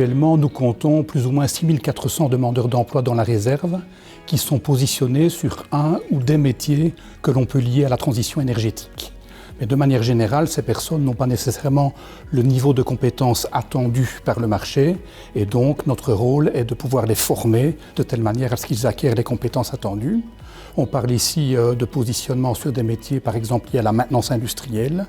Actuellement, nous comptons plus ou moins 6400 demandeurs d'emploi dans la réserve qui sont positionnés sur un ou des métiers que l'on peut lier à la transition énergétique. Mais de manière générale, ces personnes n'ont pas nécessairement le niveau de compétences attendu par le marché et donc notre rôle est de pouvoir les former de telle manière à ce qu'ils acquièrent les compétences attendues. On parle ici de positionnement sur des métiers par exemple liés à la maintenance industrielle,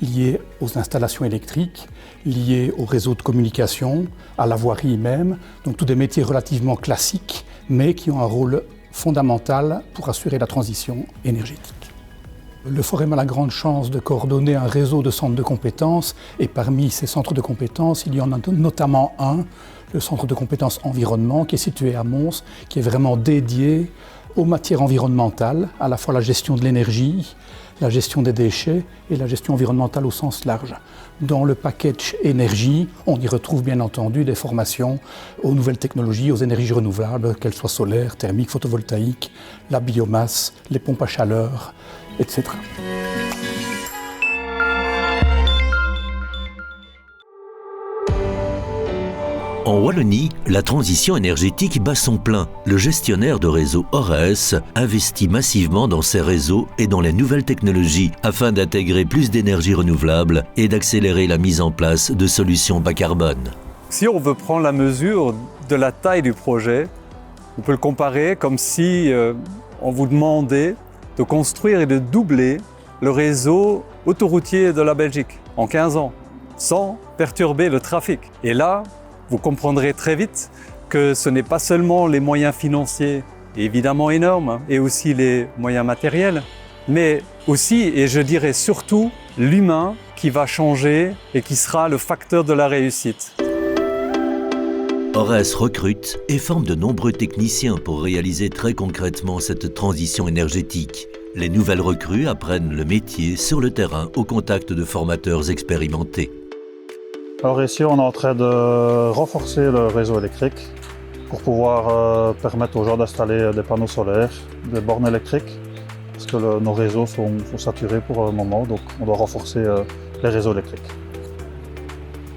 liés aux installations électriques, liés aux réseaux de communication, à la voirie même, donc tous des métiers relativement classiques mais qui ont un rôle fondamental pour assurer la transition énergétique. Le Forum a la grande chance de coordonner un réseau de centres de compétences et parmi ces centres de compétences, il y en a notamment un, le centre de compétences environnement qui est situé à Mons, qui est vraiment dédié aux matières environnementales, à la fois la gestion de l'énergie, la gestion des déchets et la gestion environnementale au sens large. Dans le package énergie, on y retrouve bien entendu des formations aux nouvelles technologies, aux énergies renouvelables, qu'elles soient solaires, thermiques, photovoltaïques, la biomasse, les pompes à chaleur, etc. En Wallonie, la transition énergétique bat son plein. Le gestionnaire de réseau Ores investit massivement dans ses réseaux et dans les nouvelles technologies afin d'intégrer plus d'énergie renouvelable et d'accélérer la mise en place de solutions bas carbone. Si on veut prendre la mesure de la taille du projet, on peut le comparer comme si on vous demandait de construire et de doubler le réseau autoroutier de la Belgique en 15 ans, sans perturber le trafic. Et là, vous comprendrez très vite que ce n'est pas seulement les moyens financiers, évidemment énormes, et aussi les moyens matériels, mais aussi, et je dirais surtout, l'humain qui va changer et qui sera le facteur de la réussite. Ores recrute et forme de nombreux techniciens pour réaliser très concrètement cette transition énergétique. Les nouvelles recrues apprennent le métier sur le terrain au contact de formateurs expérimentés. Alors ici, on est en train de renforcer le réseau électrique pour pouvoir permettre aux gens d'installer des panneaux solaires, des bornes électriques, parce que nos réseaux sont saturés pour le moment, donc on doit renforcer les réseaux électriques.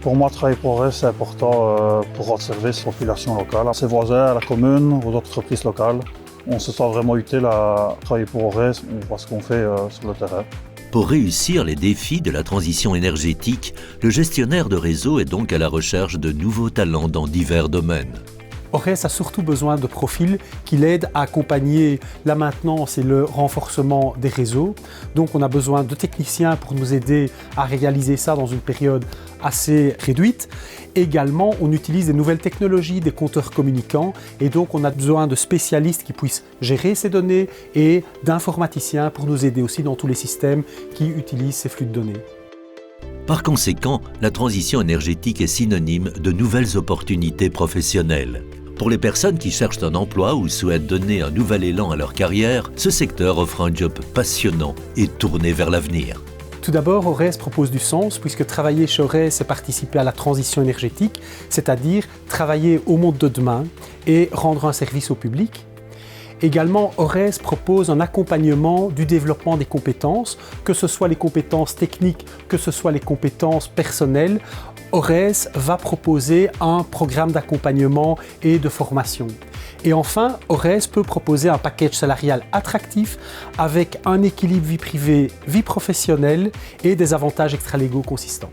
Pour moi, travailler pour Ores, c'est important pour rendre service aux populations locales, à ses voisins, à la commune, aux autres entreprises locales. On se sent vraiment utile à travailler pour Ores, on voit ce qu'on fait sur le terrain. Pour réussir les défis de la transition énergétique, le gestionnaire de réseau est donc à la recherche de nouveaux talents dans divers domaines. Ores a surtout besoin de profils qui l'aident à accompagner la maintenance et le renforcement des réseaux. Donc on a besoin de techniciens pour nous aider à réaliser ça dans une période assez réduite. Également, on utilise des nouvelles technologies, des compteurs communicants et donc on a besoin de spécialistes qui puissent gérer ces données et d'informaticiens pour nous aider aussi dans tous les systèmes qui utilisent ces flux de données. Par conséquent, la transition énergétique est synonyme de nouvelles opportunités professionnelles. Pour les personnes qui cherchent un emploi ou souhaitent donner un nouvel élan à leur carrière, ce secteur offre un job passionnant et tourné vers l'avenir. Tout d'abord, Ores propose du sens puisque travailler chez Ores, c'est participer à la transition énergétique, c'est-à-dire travailler au monde de demain et rendre un service au public. Également, Ores propose un accompagnement du développement des compétences, que ce soit les compétences techniques, que ce soit les compétences personnelles. Ores va proposer un programme d'accompagnement et de formation. Et enfin, Ores peut proposer un package salarial attractif avec un équilibre vie privée, vie professionnelle et des avantages extra-légaux consistants.